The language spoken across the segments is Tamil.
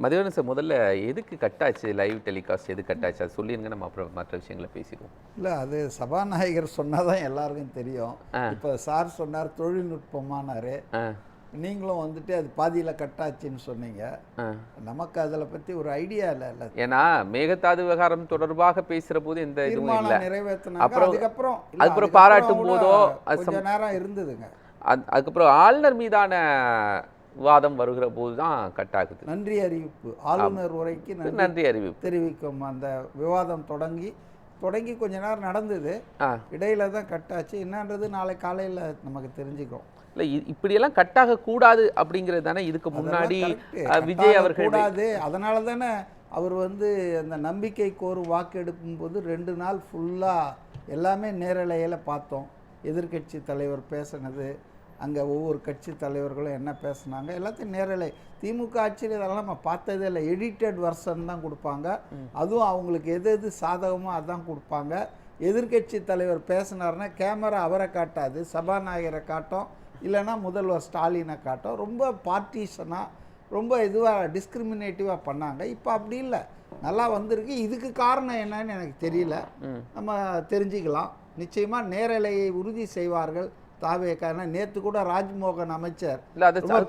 மதியானம் சார் முதல்ல எதுக்கு கட்டாச்சு லைவ் டெலிகாஸ்ட் எது கட்டாச்சு அது சொல்லிருங்க, நம்ம அப்புறம் மற்ற விஷயங்களை பேசிடுவோம். இல்லை, அது சபாநாயகர் சொன்னால் தான் எல்லாருக்கும் தெரியும். இப்போ சார் சொன்னார் தொழில்நுட்பமானார், நீங்களும் வந்துட்டு அது பாதியில் கட்டாச்சுன்னு சொன்னீங்க. நமக்கு அதில் பற்றி ஒரு ஐடியா இல்லை. ஏன்னா மேகதாது விவகாரம் தொடர்பாக பேசுகிற போது எந்த இதுவும் இல்லை. நிறைவேற்றினாங்க. அதுக்கப்புறம் பாராட்டும் போதோ கொஞ்ச நேரம் இருந்ததுங்க. அதுக்கப்புறம் ஆளுநர் மீதான விவாதம் வருகிற போது தான் கட் ஆகுது. நன்றி அறிவிப்பு, ஆளுநர் உரைக்கு நன்றி அறிவிப்பு தெரிவிக்கும் அந்த விவாதம் தொடங்கி கொஞ்ச நேரம் நடந்தது. இடையில தான் கட்டாச்சு. என்னன்றது நாளை காலையில் நமக்கு தெரிஞ்சுக்கும். இல்லை, இப்படியெல்லாம் கட்டாக கூடாது அப்படிங்கிறது தானே இதுக்கு முன்னாடி விஜய் அவர்கள் கூடாது. அதனால தானே அவர் வந்து அந்த நம்பிக்கைக்கு ஒரு வாக்கு எடுக்கும் போது 2 நாள் ஃபுல்லாக எல்லாமே நேரலையில் பார்த்தோம். எதிர்கட்சி தலைவர் பேசினது, அங்கே ஒவ்வொரு கட்சி தலைவர்களும் என்ன பேசுனாங்க, எல்லாத்தையும் நேரலை. திமுக ஆட்சியில் இதெல்லாம் நம்ம பார்த்ததே இல்லை. எடிட்டட் வெர்ஷன் தான் கொடுப்பாங்க. அதுவும் அவங்களுக்கு எது சாதகமோ அதான் கொடுப்பாங்க. எதிர்கட்சி தலைவர் பேசினார்னா கேமரா அவரை காட்டாது, சபாநாயகரை காட்டும், இல்லைன்னா முதல்வர் ஸ்டாலினை காட்டும். ரொம்ப பார்ட்டிஷனாக, ரொம்ப இதுவாக டிஸ்கிரிமினேட்டிவாக பண்ணாங்க. இப்போ அப்படி இல்லை, நல்லா வந்திருக்கு. இதுக்கு காரணம் என்னன்னு எனக்கு தெரியல, நம்ம தெரிஞ்சுக்கலாம். நிச்சயமாக நேரலையை உறுதி செய்வார்கள் தாவேக்கான. நேற்று கூட ராஜ்மோகன் அமைச்சர்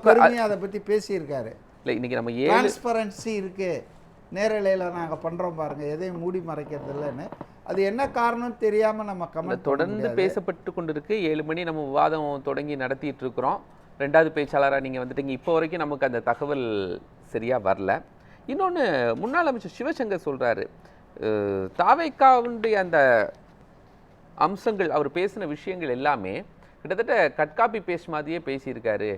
பெருமையாக அதை பற்றி பேசியிருக்காரு. இல்லை, இன்னைக்கு நம்ம டிரான்ஸ்பரன்சி இருக்குது, நேரலையில் நாங்கள் பண்ணுறோம் பாருங்கள், எதையும் மூடி மறைக்கிறது இல்லைன்னு. அது என்ன காரணம் தெரியாமல் நம்ம கமெண்ட் தொடர்ந்து பேசப்பட்டு கொண்டு இருக்கு. 7 மணி நம்ம விவாதம் தொடங்கி நடத்திட்டு இருக்கிறோம். 2வது பேச்சாளராக நீங்கள் வந்துட்டீங்க. இப்போ வரைக்கும் நமக்கு அந்த தகவல் சரியாக வரல. இன்னொன்று, முன்னாள் அமைச்சர் சிவசங்கர் சொல்கிறாரு, தாவேக்காவுடைய அந்த அம்சங்கள், அவர் பேசின விஷயங்கள் எல்லாமே கிட்டத்தட்ட கட்காப்பி பேஸ்ட் மாதிரியே பேசியிருக்காரு.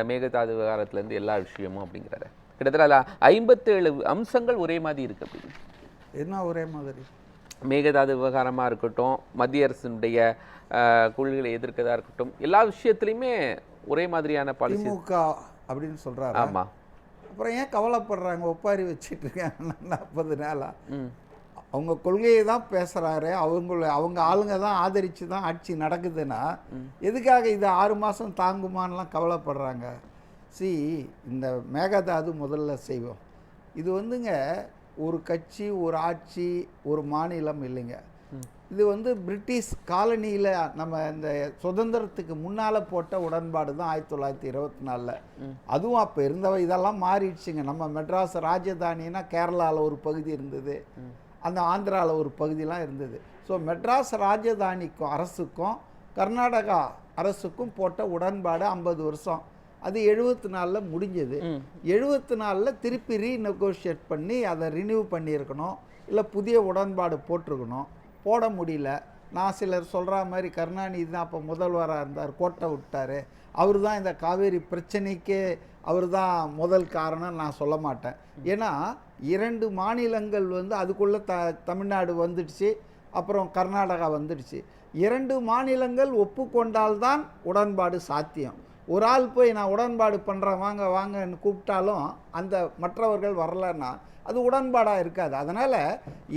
மேகதாது விவகாரத்துலேருந்து எல்லா விஷயமும் அப்படிங்கிறாரு. கிட்டத்தட்ட 57 அம்சங்கள் ஒரே மாதிரி இருக்கு. அப்படின்னு என்ன ஒரே மாதிரி? மேகதாது விவகாரமாக இருக்கட்டும், மத்திய அரசினுடைய கொள்கைகளை எதிர்க்கதாக இருக்கட்டும், எல்லா விஷயத்துலையுமே ஒரே மாதிரியான பாலிசி அப்படின்னு சொல்கிறாரு. ஆமாம். அப்புறம் ஏன் கவலைப்படுறாங்க? ஒப்பாரி வச்சுட்டு இருக்காங்க 40 நாளாக. அவங்க கொள்கையை தான் பேசுகிறாரு. அவங்க ஆளுங்க தான் ஆதரித்து தான் ஆட்சி நடக்குதுன்னா எதுக்காக இது 6 மாதம் தாங்குமானலாம் கவலைப்படுறாங்க? இந்த மேகதாது முதல்ல செய்வோம். இது வந்துங்க ஒரு கட்சி, ஒரு ஆட்சி, ஒரு மாநிலம் இல்லைங்க. இது வந்து பிரிட்டிஷ் காலனியில் நம்ம இந்த சுதந்திரத்துக்கு முன்னால் போட்ட உடன்பாடு தான் 1924. அதுவும் அப்போ இருந்தவ இதெல்லாம் மாறிடுச்சுங்க. நம்ம மெட்ராஸ் ராஜதானின்னா கேரளாவில் ஒரு பகுதி இருந்தது, அந்த ஆந்திராவில் ஒரு பகுதியெலாம் இருந்தது. ஸோ மெட்ராஸ் ராஜதானிக்கும் அரசுக்கும் கர்நாடகா அரசுக்கும் போட்ட உடன்பாடு 50 வருஷம். அது 74 முடிஞ்சது. 74 திருப்பி ரீநெகோஷியேட் பண்ணி அதை ரினியூ பண்ணியிருக்கணும், இல்லை புதிய உடன்பாடு போட்டிருக்கணும். போட முடியல. நான் சிலர் சொல்கிற மாதிரி கருணாநிதி தான் அப்போ முதல்வராக இருந்தார், கோட்டை விட்டார். அவர் தான் இந்த காவேரி பிரச்சனைக்கே அவர் தான் முதல் காரணம் நான் சொல்ல மாட்டேன். ஏன்னா 2 மாநிலங்கள் வந்து அதுக்குள்ளே தமிழ்நாடு வந்துடுச்சு, அப்புறம் கர்நாடகா வந்துடுச்சு. 2 மாநிலங்கள் ஒப்புக்கொண்டால்தான் உடன்பாடு சாத்தியம். ஒரு ஆள் போய் நான் உடன்பாடு பண்ணுறேன் வாங்க வாங்கன்னு கூப்பிட்டாலும் அந்த மற்றவர்கள் வரலன்னா அது உடன்பாடாக இருக்காது. அதனால்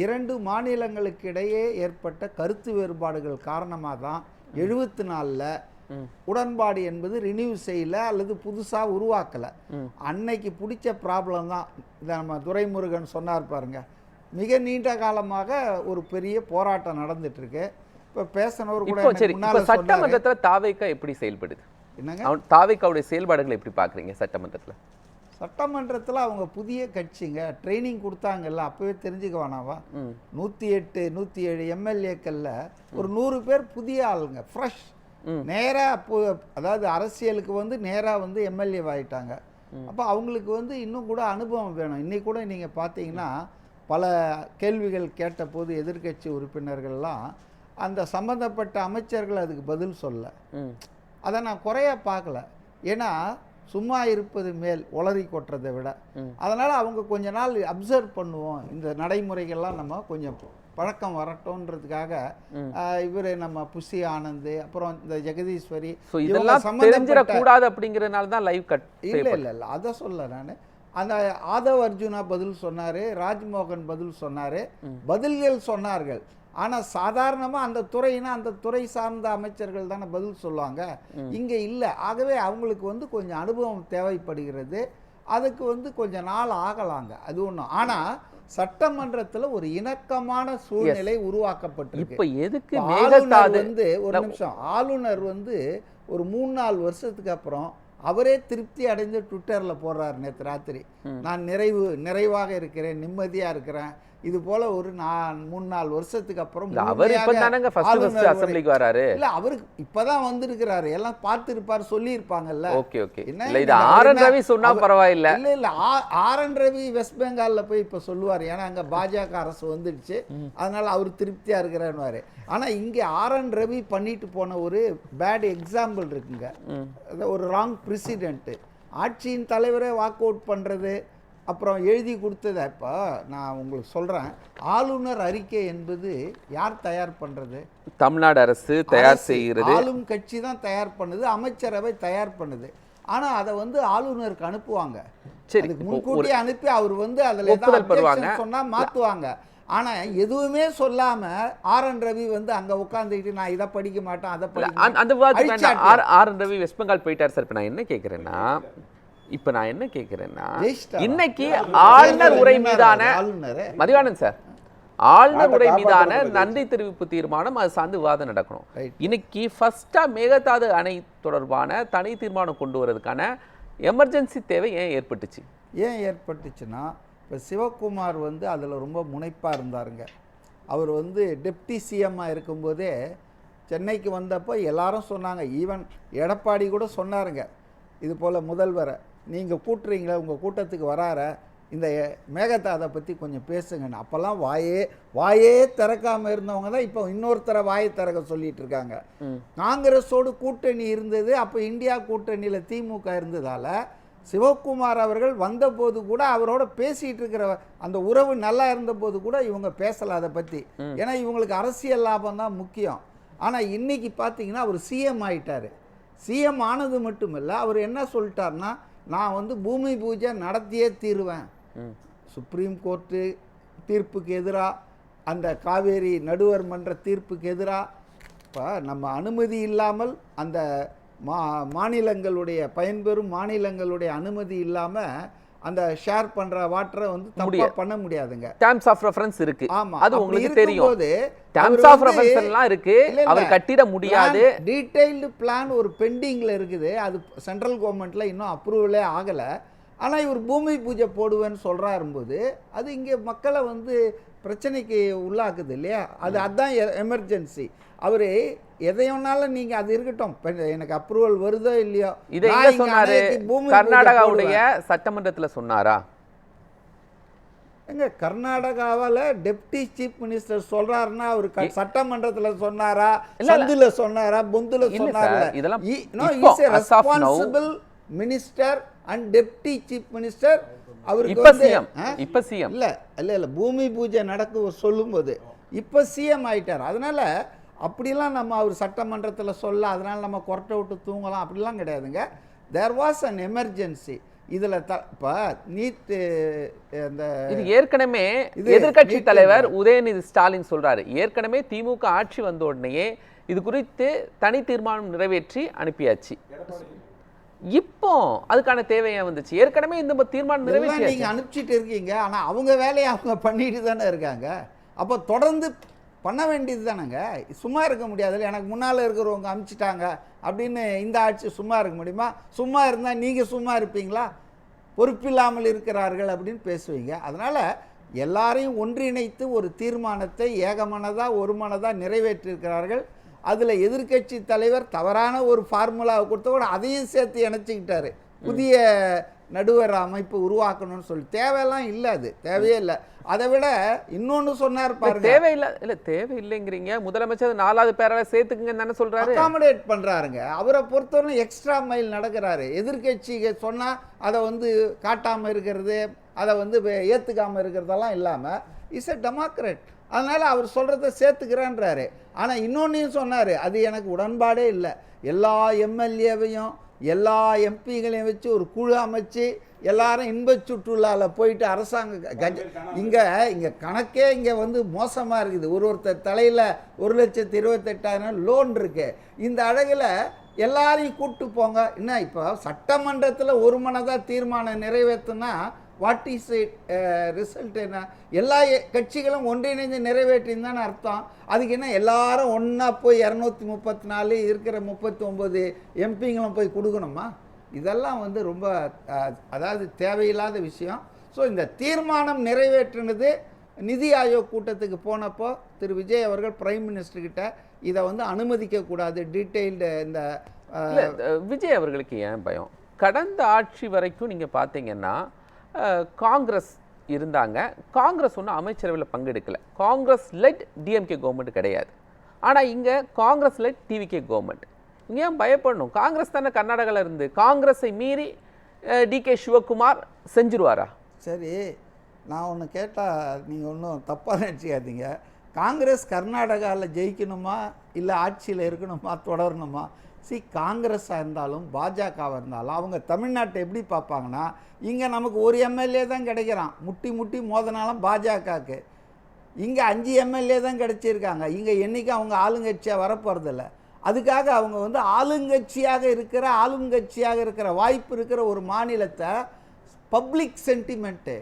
2 மாநிலங்களுக்கு இடையே ஏற்பட்ட கருத்து வேறுபாடுகள் காரணமாக தான் 74 உடன்பாடு என்பது ரினியூ செய்யலை அல்லது புதுசாக உருவாக்கலை. அன்னைக்கு பிடிச்ச ப்ராப்ளம் தான் இதை நம்ம துரைமுருகன் சொன்னார் பாருங்க. மிக நீண்ட காலமாக ஒரு பெரிய போராட்டம் நடந்துட்டுருக்கு. இப்போ பேசினவர் கூட சட்டமன்றத்தில் தாவேக்கா எப்படி செயல்படுது? என்னங்க தாவேக்காவுடைய செயல்பாடுகளை எப்படி பார்க்குறீங்க? சட்டமன்றத்தில் அவங்க புதிய கட்சிங்க, ட்ரைனிங் கொடுத்தாங்கல்ல, அப்போவே தெரிஞ்சுக்க வேணாவா? 108 107 எம்எல்ஏக்களில் ஒரு 100 பேர் புதிய ஆளுங்க, ஃப்ரெஷ், நேராக அதாவது அரசியலுக்கு வந்து நேராக வந்து எம்எல்ஏ ஆகிட்டாங்க. அப்போ அவங்களுக்கு வந்து இன்னும் கூட அனுபவம் வேணும். இன்றைக்கி கூட நீங்கள் பார்த்தீங்கன்னா பல கேள்விகள் கேட்டபோது எதிர்கட்சி உறுப்பினர்கள்லாம் அந்த சம்மந்தப்பட்ட அமைச்சர்கள் அதுக்கு பதில் சொல்ல. அதை நான் குறையாக பார்க்கல. ஏன்னா சும்மா இருப்பது மேல் உளறி கொட்டுறதை விட. அதனால் அவங்க கொஞ்ச நாள் அப்சர்வ் பண்ணுவோம், இந்த நடைமுறைகள்லாம் நம்ம கொஞ்சம் பழக்கம் வரட்டும்ன்றதுக்காக இவர் நம்ம புஷி ஆனந்த், அப்புறம் இந்த ஜெகதீஸ்வரி, கூடாது அப்படிங்கிறதுனால தான் லைவ் கட். இல்லை அதை சொல்ல நான். அந்த ஆதவ் அர்ஜுனா பதில் சொன்னார், ராஜ்மோகன் பதில் சொன்னார், பதில்கள் சொன்னார்கள். ஆனால் சாதாரணமாக அந்த துறைனா அந்த துறை சார்ந்த அமைச்சர்கள் தானே பதில் சொல்லுவாங்க, இங்கே இல்லை. ஆகவே அவங்களுக்கு வந்து கொஞ்சம் அனுபவம் தேவைப்படுகிறது. அதுக்கு வந்து கொஞ்சம் நாள் ஆகலாங்க, அது ஒன்றும். ஆனால் சட்டமன்றத்தில் ஒரு இணக்கமான சூழ்நிலை உருவாக்கப்பட்டிருக்கு. இப்ப எதுக்கு ஆளுநர் மேகதாது வந்து ஒரு நிமிஷம், ஆளுநர் வந்து ஒரு 3-4 வருஷத்துக்கு அப்புறம் அவரே திருப்தி அடைந்து ட்விட்டரில் போடுறாரு நேற்று ராத்திரி, நான் நிறைவாக இருக்கிறேன், நிம்மதியாக இருக்கிறேன். இது போல ஒரு 3-4 வருஷத்துக்கு அப்புறம் அவர் இப்பதானங்க ஃபர்ஸ்ட் அசெம்பிளிக்கு வராரு. இல்ல அவருக்கு இப்பதான் வந்திருக்கிறாரு, எல்லாம் பார்த்திருப்பார், சொல்லியிருப்பாங்கல்ல. Okay okay. இல்ல இது ஆர்.என். ரவி சொன்னா பரவாயில்லை. இல்ல ஆர்.என். ரவி வெஸ்ட் பெங்கால்ல போய் இப்ப சொல்லுவார், ஏன்னா அங்க பாஜக அரசு வந்துடுச்சு, அதனால அவர் திருப்தியா இருக்கிறாரு. ஆனா இங்க ஆர்.என். ரவி பண்ணிட்டு போன ஒரு பேட் எக்ஸாம்பிள் இருக்குங்க, ஒரு ராங் பிரசிடென்ட். ஆட்சியின் தலைவரே வாக் அவுட் பண்றது, அப்புறம் எழுதி கொடுத்ததை இப்போ நான் உங்களுக்கு சொல்கிறேன். ஆளுநர் அறிக்கை என்பது யார் தயார் பண்ணுறது? தமிழ்நாடு அரசு தயார் செய்கிறது. ஆளும் கட்சி தான் தயார் பண்ணுது, அமைச்சரவை தயார் பண்ணுது. ஆனால் அதை வந்து ஆளுநருக்கு அனுப்புவாங்க. சரி, முன்கூட்டியே அனுப்பி அவர் வந்து அதில் சொன்னால் மாற்றுவாங்க. ஆனால் எதுவுமே சொல்லாமல் ஆர்.என். ரவி வந்து அங்கே உட்காந்துக்கிட்டு நான் இதை படிக்க மாட்டேன், அதை படிக்க அந்த விவாதத்துக்கு ஆர்.என். ரவி வெஸ்ட் பெங்கால் போயிட்டார் சார். இப்போ நான் என்ன கேட்கிறேன்னா இன்னைக்கு ஆளுநர் உரை மீதான மதிவானன் சார், ஆளுநர் உரை மீதான நன்றி தெரிவிப்பு தீர்மானம் அது சார்ந்து விவாதம் நடக்கணும். இன்னைக்கு ஃபர்ஸ்டா மேகதாது அணை தொடர்பான தனி தீர்மானம் கொண்டு வரதுக்கான எமர்ஜென்சி தேவை ஏன் ஏற்பட்டுச்சுன்னா, இப்போ சிவகுமார் வந்து அதில் ரொம்ப முனைப்பாக இருந்தாருங்க. அவர் வந்து டெப்டி சிஎம்மாக இருக்கும்போதே சென்னைக்கு வந்தப்போ எல்லாரும் சொன்னாங்க, ஈவன் எடப்பாடி கூட சொன்னாருங்க, இது போல் முதல்வரை நீங்கள் கூட்டுறீங்களே, உங்கள் கூட்டத்துக்கு வராற இந்த மேகதாதை பற்றி கொஞ்சம் பேசுங்கன்னு. அப்போல்லாம் வாயே திறக்காமல் இருந்தவங்க தான் இப்போ இன்னொருத்தரை வாயை திறக்க சொல்லிட்டு இருக்காங்க. காங்கிரஸோடு கூட்டணி இருந்தது, அப்போ இந்தியா கூட்டணியில் திமுக இருந்ததால் சிவகுமார் அவர்கள் வந்தபோது கூட அவரோட பேசிகிட்டு இருக்கிற அந்த உறவு நல்லா இருந்தபோது கூட இவங்க பேசலை அதை பற்றி, ஏன்னா இவங்களுக்கு அரசியல் லாபம் தான் முக்கியம். ஆனால் இன்றைக்கி பார்த்தீங்கன்னா அவர் சிஎம் ஆகிட்டார். சிஎம் ஆனது மட்டும் இல்லை, அவர் என்ன சொல்லிட்டார்னா, நான் வந்து பூமி பூஜை நடத்தியே தீருவேன். சுப்ரீம் கோர்ட்டு தீர்ப்புக்கு எதிராக, அந்த காவேரி நடுவர் மன்ற தீர்ப்புக்கு எதிராக, இப்போ நம்ம அனுமதி இல்லாமல் அந்த மாநிலங்களுடைய பயன்பெறும் மாநிலங்களுடைய அனுமதி இல்லாமல் அந்த ஷேர் பண்ற வாட்டரை வந்து தப்பா பண்ண முடியாதுங்க. டேர்ம்ஸ் ஆஃப் ரெஃபரன்ஸ் இருக்கு. ஆமா, அது உங்களுக்கு தெரியும். டேர்ம்ஸ் ஆஃப் ரெஃபரன்ஸ் எல்லாம் இருக்கு, அவர் கட்டிட முடியாது. டீடைல்டு பிளான் ஒரு பெண்டிங்ல இருக்குது, அது சென்ட்ரல் கவர்மெண்ட்ல இன்னும் அப்ரூவலே ஆகல. ஆனா இவர் பூமி பூஜை போடுவேன்னு சொல்றாரும்போது அது இங்க மக்களை வந்து பிரச்சனைக்கு உள்ளாக்குது இல்லையா? அதுதான் எமர்ஜென்சி. அவரு எதையோனாலும் நீங்க அது இருக்கட்டும், எனக்கு அப்ரூவல் வருதோ இல்லையோ. இதை எங்க சொன்னாரு? கர்நாடகாவுடைய சட்டமன்றத்துல சொன்னாரா? எங்க கர்நாடகாவில் டெப்டி சீஃப் மினிஸ்டர் சொல்றாருன்னா அவர் சட்டமன்றத்துல சொன்னாரா, சந்துல சொன்னாரா, பொந்துல சொன்னாரா? இதெல்லாம் responsible minister and deputy chief minister. அவருக்கு இப்ப சிஎம் இல்ல பூமி பூஜை நடக்க சொல்லும்போது இப்ப சிஎம் ஆயிட்டார். அதனால அப்படிலாம் நம்ம அவர் சட்டமன்றத்தில் சொல்ல, அதனால நம்ம கொரட்டை விட்டு தூங்கலாம் அப்படிலாம் கிடையாதுங்க. There was an emergency. இதில் இப்போ நீட் இந்த இது ஏற்கனவே எதிர்கட்சி தலைவர் உதயநிதி ஸ்டாலின் சொல்றாரு, ஏற்கனவே திமுக ஆட்சி வந்த உடனேயே இது குறித்து தனி தீர்மானம் நிறைவேற்றி அனுப்பியாச்சு. இப்போ அதுக்கான தேவையா வந்துச்சு? ஏற்கனவே இந்த தீர்மானம் நிறைவேற்றி நீங்க அனுப்பிச்சிட்டு இருக்கீங்க, ஆனா அவங்க வேலையை அவங்க பண்ணிட்டு தானே இருக்காங்க. அப்போ தொடர்ந்து பண்ண வேண்டியது தானேங்க, சும்மா இருக்க முடியாது. எனக்கு முன்னால் இருக்கிறவங்க அனுப்பிச்சிட்டாங்க அப்படின்னு இந்த ஆட்சி சும்மா இருக்க முடியுமா? சும்மா இருந்தால் நீங்கள் சும்மா இருப்பீங்களா? பொறுப்பில்லாமல் இருக்கிறார்கள் அப்படின்னு பேசுவீங்க. அதனால் எல்லாரையும் ஒன்றிணைத்து ஒரு தீர்மானத்தை ஏகமனதாக ஒரு மனதாக நிறைவேற்றியிருக்கிறார்கள். அதில் எதிர்கட்சி தலைவர் தவறான ஒரு ஃபார்முலாவை கொடுத்த கூட அதையும் சேர்த்து இணைச்சிக்கிட்டாரு. புதிய நடுவர் அமைப்பு உருவாக்கணும்னு சொல்லி தேவையெல்லாம் இல்லை, அது தேவையே இல்லை. அதை விட இன்னொன்று சொன்னார் பாருங்க, தேவையில்லைங்கிறீங்க. முதலமைச்சர் 4வது பேரால சேர்த்துக்குங்க தானே சொல்றாரு, அகாமடேட் பண்றாருங்க. அவரை பொறுத்தவரை எக்ஸ்ட்ரா மைல் நடக்கிறாரு. எதிர்கட்சி சொன்னா அதை வந்து காட்டாம இருக்கிறது, அதை வந்து ஏத்துக்காம இருக்கிறதெல்லாம் இல்லாம இஸ் எ டெமோக்ராட். அதனால அவர் சொல்றதை சேர்த்துக்கிறேன்றாரு. ஆனா இன்னொன்னையும் சொன்னாரு, அது எனக்கு உடன்பாடே இல்லை. எல்லா எம்எல்ஏவையும் எல்லா எம்பிகளையும் வச்சு ஒரு குழு அமைச்சு எல்லாரும் இன்பச் சுற்றுலாவில் போயிட்டு அரசாங்க இங்கே கணக்கே இங்கே வந்து மோசமாக இருக்குது. ஒருத்தர் தலையில் 1,28,000 லோன் இருக்கு. இந்த அழகில் எல்லாரையும் கூப்பிட்டு போங்க. என்ன இப்போ சட்டமன்றத்தில் ஒரு மனதாக தீர்மானம் நிறைவேற்றுனா வாட் இஸ் ரிசல்ட் என்ன? எல்லா கட்சிகளும் ஒன்றிணைந்து நிறைவேற்றின்னு அர்த்தம். அதுக்கு என்ன எல்லாரும் ஒன்றா போய் 234 இருக்கிற 39 எம்பிங்களும் போய் கொடுக்கணுமா? இதெல்லாம் வந்து ரொம்ப அதாவது தேவையில்லாத விஷயம். ஸோ இந்த தீர்மானம் நிறைவேற்றினது நிதி ஆயோக் கூட்டத்துக்கு போனப்போ திரு விஜய் அவர்கள் பிரைம் மினிஸ்டர்கிட்ட இதை வந்து அனுமதிக்கக்கூடாது டீட்டெயில்டு இந்த விஜய் அவர்களுக்கு ஏன் பயம்? கடந்த ஆட்சி வரைக்கும் நீங்கள் பார்த்தீங்கன்னா காங்கிரஸ் இருந்தாங்க. காங்கிரஸ் ஒன்றும் அமைச்சரவையில் பங்கெடுக்கலை. காங்கிரஸ் லெட் டிஎம்கே கவர்மெண்ட் கிடையாது. ஆனால் இங்கே காங்கிரஸ் லெட் டிவிகே கவர்மெண்ட். இங்கே ஏன் பயப்படணும்? காங்கிரஸ் தானே கர்நாடகாவில் இருந்து. காங்கிரஸை மீறி டிகே சிவகுமார் செஞ்சிருவாரா? சரி, நான் ஒன்று கேட்டால் நீங்கள் ஒன்றும் தப்பாக நினச்சிக்காதீங்க. காங்கிரஸ் கர்நாடகாவில் ஜெயிக்கணுமா இல்லை ஆட்சியில் இருக்கணுமா தொடரணுமா? காங்கிரஸாக இருந்தாலும் பாஜகவாக இருந்தாலும் அவங்க தமிழ்நாட்டை எப்படி பார்ப்பாங்கன்னா, இங்கே நமக்கு ஒரு எம்எல்ஏ தான் கிடைக்கிறான். முட்டி முட்டி மோதனாலும் பாஜகவுக்கு. இங்கே 5 எம்எல்ஏ தான் கிடைச்சிருக்காங்க. இங்கே என்றைக்கு அவங்க ஆளுங்கட்சியாக வரப்போகிறதில்ல. அதுக்காக அவங்க வந்து ஆளுங்கட்சியாக இருக்கிற வாய்ப்பு இருக்கிற ஒரு மாநிலத்தை பப்ளிக் சென்டிமெண்ட்டு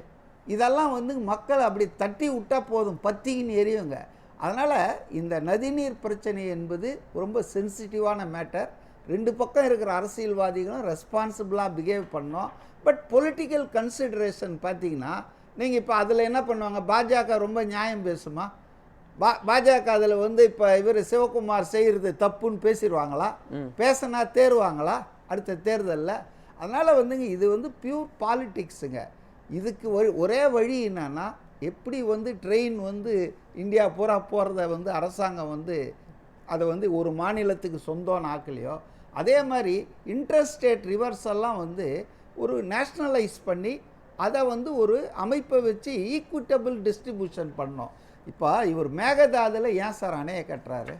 இதெல்லாம் வந்து மக்கள் அப்படி தட்டி விட்டால் போதும், பத்தின்னு எரியுங்க. அதனால் இந்த நதிநீர் பிரச்சனை என்பது ரொம்ப சென்சிட்டிவான மேட்டர். 2 பக்கம் இருக்கிற அரசியல்வாதிகளும் ரெஸ்பான்சிபிளாக பிஹேவ் பண்ணோம். பட் பொலிட்டிக்கல் கன்சிடரேஷன் பார்த்தீங்கன்னா நீங்கள் இப்போ அதில் என்ன பண்ணுவாங்க? பாஜக ரொம்ப நியாயம் பேசுமா? பாஜக அதில் வந்து இப்போ இவர் சிவகுமார் செய்கிறது தப்புன்னு பேசிடுவாங்களா? பேசினா தேர்வாங்களா அடுத்த தேர்தலில்? அதனால் வந்துங்க இது வந்து பியூர் பாலிட்டிக்ஸுங்க. இதுக்கு ஒரே வழி என்னன்னா, எப்படி வந்து ட்ரெயின் வந்து இந்தியா பூரா போகிறத வந்து அரசாங்கம் வந்து அதை வந்து ஒரு மாநிலத்துக்கு சொந்தம்னு ஆக்கலையோ, அதே மாதிரி இன்டர்ஸ்டேட் ரிவர்ஸ் எல்லாம் வந்து ஒரு நேஷ்னலைஸ் பண்ணி அதை வந்து ஒரு அமைப்பை வச்சு ஈக்குவிட்டபிள் டிஸ்ட்ரிபியூஷன் பண்ணோம். இப்போ இவர் மேகதாதுல ஏன் சார் அணையை கட்டுறாரு?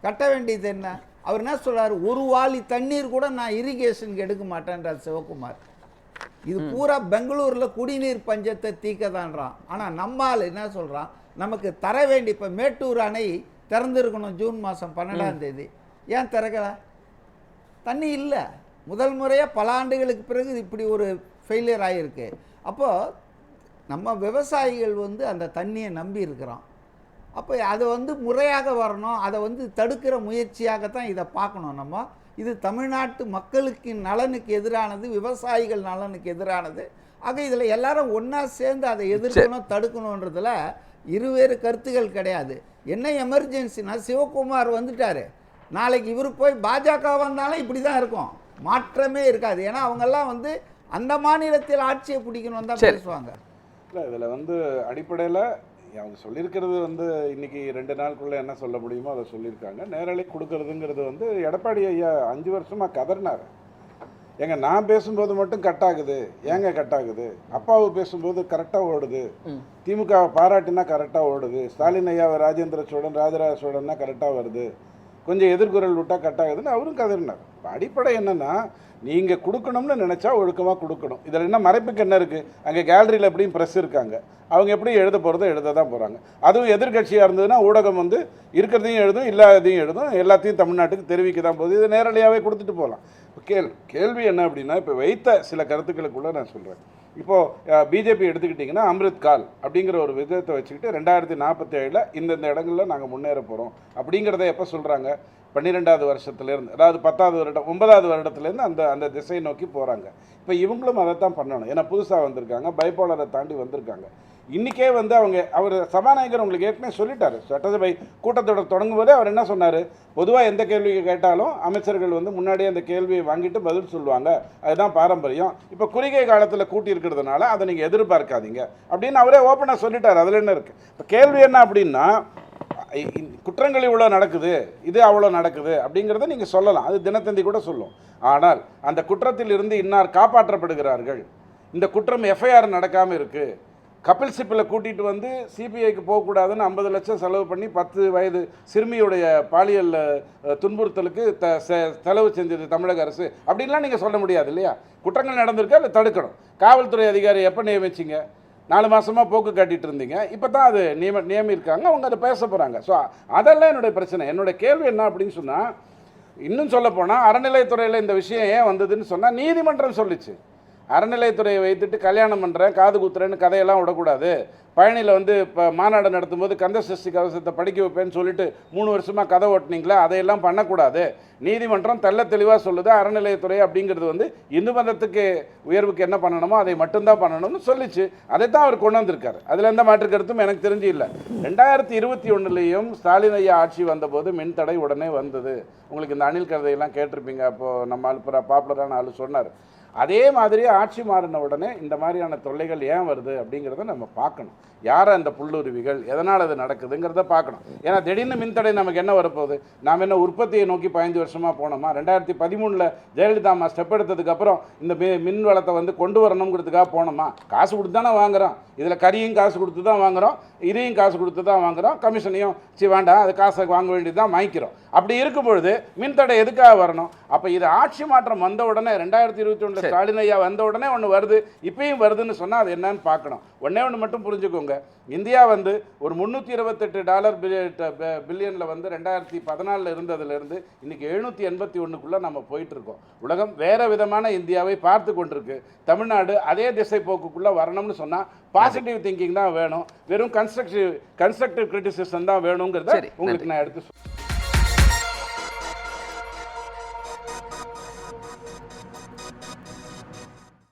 கட்ட வேண்டியது என்ன? அவர் என்ன சொல்கிறார்? ஒரு வாளி தண்ணீர் கூட நான் இரிகேஷனுக்கு எடுக்க மாட்டேன்றார் சிவகுமார். இது பூரா பெங்களூரில் குடிநீர் பஞ்சத்தை தீக்கதான்றான். ஆனால் நம்மால் என்ன சொல்கிறான்? நமக்கு தர வேண்டி இப்போ மேட்டூர் அணை திறந்துருக்கணும் ஜூன் மாதம் 12ஆம் தேதி. ஏன் திறக்கலை? தண்ணி இல்லை. முதல் முறையாக பல ஆண்டுகளுக்கு பிறகு இப்படி ஒரு ஃபெயிலியர் ஆகியிருக்கு. அப்போது நம்ம விவசாயிகள் வந்து அந்த தண்ணியை நம்பி இருக்கிறோம். அப்போ அதை வந்து முறையாக வரணும். அதை வந்து தடுக்கிற முயற்சியாகத்தான் இதை பார்க்கணும் நம்ம. இது தமிழ்நாட்டு மக்களுக்கு நலனுக்கு எதிரானது, விவசாயிகள் நலனுக்கு எதிரானது. ஆக இதில் எல்லாரும் ஒன்றா சேர்ந்து அதை எதிர்க்கணும், தடுக்கணுன்றதுல இருவேறு கருத்துகள் கிடையாது. என்ன எமர்ஜென்சினா, சிவகுமார் வந்துட்டார், நாளைக்கு இவர் போய் பாஜக வந்தாலும் இப்படி தான் இருக்கும், மாற்றமே இருக்காது. ஏன்னா அவங்கெல்லாம் வந்து அந்த மாநிலத்தில் ஆட்சியை பிடிக்கணும் தான் பேசுவாங்க. இல்லை, இதில் வந்து அடிப்படையில் அவங்க சொல்லியிருக்கிறது வந்து இன்றைக்கி 2 நாளுக்குள்ளே என்ன சொல்ல முடியுமோ அதை சொல்லியிருக்காங்க. நேரலை கொடுக்கறதுங்கிறது வந்து எடப்பாடி ஐயா 5 வருஷமாக கதறினார். ஏங்க நான் பேசும்போது மட்டும் கட் ஆகுது, ஏங்க கட் ஆகுது? அப்பாவு பேசும்போது கரெக்டாக ஓடுது, திமுகவை பாராட்டினா கரெக்டாக ஓடுது, ஸ்டாலின் ஐயாவை ராஜேந்திர சோழன் ராஜராஜ சோழன்னா கரெக்டாக வருது, கொஞ்சம் எதிர்குரல் விட்டால் கட் ஆகுதுன்னு அவரும் கதறினார். அடிப்படை என்னென்னா, நீங்கள் கொடுக்கணும்னு நினச்சா ஒழுக்கமாக கொடுக்கணும். இதில் என்ன மறைப்புக்கு என்ன இருக்குது? அங்கே கேலரியில் எப்படியும் ப்ரெஸ் இருக்காங்க, அவங்க எப்படி எழுத போகிறதோ எழுத தான் போகிறாங்க. அதுவும் எதிர்கட்சியாக இருந்ததுன்னா ஊடகம் வந்து இருக்கிறதையும் எழுதும், இல்லாததையும் எழுதும், எல்லாத்தையும் தமிழ்நாட்டுக்கு தெரிவிக்க தான் போகுது. இது நேரடியாகவே கொடுத்துட்டு போகலாம். கேள்வி என்ன அப்படின்னா, இப்போ வைத்த சில கருத்துக்களுக்குள்ளே நான் சொல்கிறேன். இப்போது பிஜேபி எடுத்துக்கிட்டிங்கன்னா அம்ரித் கால் அப்படிங்கிற ஒரு விதத்தை வச்சுக்கிட்டு 2047 இந்தந்த இடங்களில் நாங்கள் முன்னேற போகிறோம் அப்படிங்கிறத எப்போ சொல்கிறாங்க? 12வது வருஷத்துலேருந்து, அதாவது 10வது வருடம் 9வது வருடத்துலேருந்து அந்த திசையை நோக்கி போகிறாங்க. இப்போ இவங்களும் அதை தான் பண்ணணும். ஏன்னா புதுசாக வந்திருக்காங்க, பைப்போலரை தாண்டி வந்திருக்காங்க. இன்றைக்கே வந்து அவர் சபாநாயகர் உங்களுக்கு ஏற்கனவே சொல்லிட்டார். சட்டசபை கூட்டத்தொடர் தொடங்கும் போதே அவர் என்ன சொன்னார்? பொதுவாக எந்த கேள்வியை கேட்டாலும் அமைச்சர்கள் வந்து முன்னாடியே அந்த கேள்வியை வாங்கிட்டு பதில் சொல்லுவாங்க, அதுதான் பாரம்பரியம். இப்போ குறுகிய காலத்தில் கூட்டி இருக்கிறதுனால அதை நீங்கள் எதிர்பார்க்காதீங்க அப்படின்னு அவரே ஓப்பனாக சொல்லிட்டார். அதில் என்ன இருக்குது? இப்போ கேள்வி என்ன அப்படின்னா, குற்றங்கள் இவ்வளோ நடக்குது, இது அவ்வளோ நடக்குது அப்படிங்கிறத நீங்கள் சொல்லலாம், அது தினத்தந்தி கூட சொல்லும். ஆனால் அந்த குற்றத்தில் இருந்து இன்னார் காப்பாற்றப்படுகிறார்கள், இந்த குற்றம் எஃப்ஐஆர் நடக்காமல் இருக்குது, கபில் சிப்பில் கூட்டிகிட்டு வந்து சிபிஐக்கு போகக்கூடாதுன்னு 50 லட்சம் செலவு பண்ணி 10 வயது சிறுமியுடைய பாலியல் துன்புறுத்தலுக்கு செலவு செஞ்சது தமிழக அரசு அப்படின்லாம் நீங்கள் சொல்ல முடியாது இல்லையா? குற்றங்கள் நடந்திருக்கா, இல்லை தடுக்கணும். காவல்துறை அதிகாரி எப்போ நியமிச்சிங்க? 4 மாதமாக போக்கு காட்டிகிட்டு இருந்தீங்க, இப்போ தான் அது நியமிருக்காங்க, அவங்க அதை பேச போகிறாங்க. ஸோ அதெல்லாம் என்னுடைய பிரச்சனை. என்னுடைய கேள்வி என்ன அப்படின்னு சொன்னால், இன்னும் சொல்ல போனால் அறநிலையத்துறையில் இந்த விஷயம் ஏன் வந்ததுன்னு சொன்னால் நீதிமன்றம் சொல்லிச்சு. அறநிலையத்துறையை வைத்துட்டு கல்யாணம் பண்ணுறேன் காது குத்துறேன்னு கதையெல்லாம் விடக்கூடாது. பழனியில் வந்து இப்போ மாநாடு நடத்தும்போது கந்த சஷ்டி கவசத்தை படிக்க வைப்பேன்னு சொல்லிட்டு 3 வருஷமாக கதை ஓட்டினீங்களா, அதையெல்லாம் பண்ணக்கூடாது. நீதிமன்றம் தெள்ள தெளிவாக சொல்லுது அறநிலையத்துறை அப்படிங்கிறது வந்து இந்து மதத்துக்கு உயர்வுக்கு என்ன பண்ணணுமோ அதை மட்டும்தான் பண்ணணும்னு சொல்லிச்சு. அதை தான் அவர் கொண்டு வந்திருக்காரு. அதில் எந்த மாற்று கருத்தும் எனக்கு தெரிஞ்சு இல்லை. 2021 ஸ்டாலின் ஐயா ஆட்சி வந்தபோது மின்தடை உடனே வந்தது. உங்களுக்கு இந்த அணில் கதையெல்லாம் கேட்டிருப்பீங்க. அப்போது நம்ம ஆள் பாப்புலரான ஆள் சொன்னார். அதே மாதிரி ஆட்சி மாறின உடனே இந்த மாதிரியான தொல்லைகள் ஏன் வருது அப்படிங்கிறத நம்ம பார்க்கணும். யார் அந்த புல்லுருவிகள், எதனால் அது நடக்குதுங்கிறத பார்க்கணும். ஏன்னா திடீர்னு மின்தடை நமக்கு என்ன வரப்போகுது? நாம் என்ன உற்பத்தியை நோக்கி 15 வருஷமாக போனோமா? 2013 ஜெயலலிதா அம்மா ஸ்டெப் எடுத்ததுக்கப்புறம் இந்த மின் வளத்தை வந்து கொண்டு வரணுங்கிறதுக்காக போனோமா? காசு கொடுத்து தானே வாங்குகிறோம். இதில் கறியும் காசு கொடுத்து தான் வாங்குகிறோம், இதையும் காசு கொடுத்து தான் வாங்குகிறோம், கமிஷனையும் வேண்டாம் அது காசை வாங்க வேண்டியது தான் வாங்கிக்கிறோம். அப்படி இருக்கும் பொழுது மின்தடை எதுக்காக வரணும்? அப்போ இது ஆட்சி மாற்றம் வந்த உடனே 2021 ஸ்டாலின் ஐயா வந்த உடனே ஒன்று வருது, இப்பயும் வருதுன்னு சொன்னால் அது என்னன்னு பார்க்கணும். ஒன்று மட்டும் புரிஞ்சுக்கோங்க. இந்தியா வந்து ஒரு $328 பில்லியனில் வந்து 2014 இருந்ததுலேருந்து இன்னைக்கு 781க்குள்ளே நம்ம போயிட்டு இருக்கோம். உலகம் வேறு விதமான இந்தியாவை பார்த்து கொண்டிருக்கு. தமிழ்நாடு அதே திசை போக்குக்குள்ளே வரணும்னு சொன்னால் பாசிட்டிவ் திங்கிங் தான் வேணும். வெறும் கன்ஸ்ட்ரக்டிவ் கிரிட்டிசிசம் தான் வேணுங்கிறத உங்களுக்கு நான் எடுத்து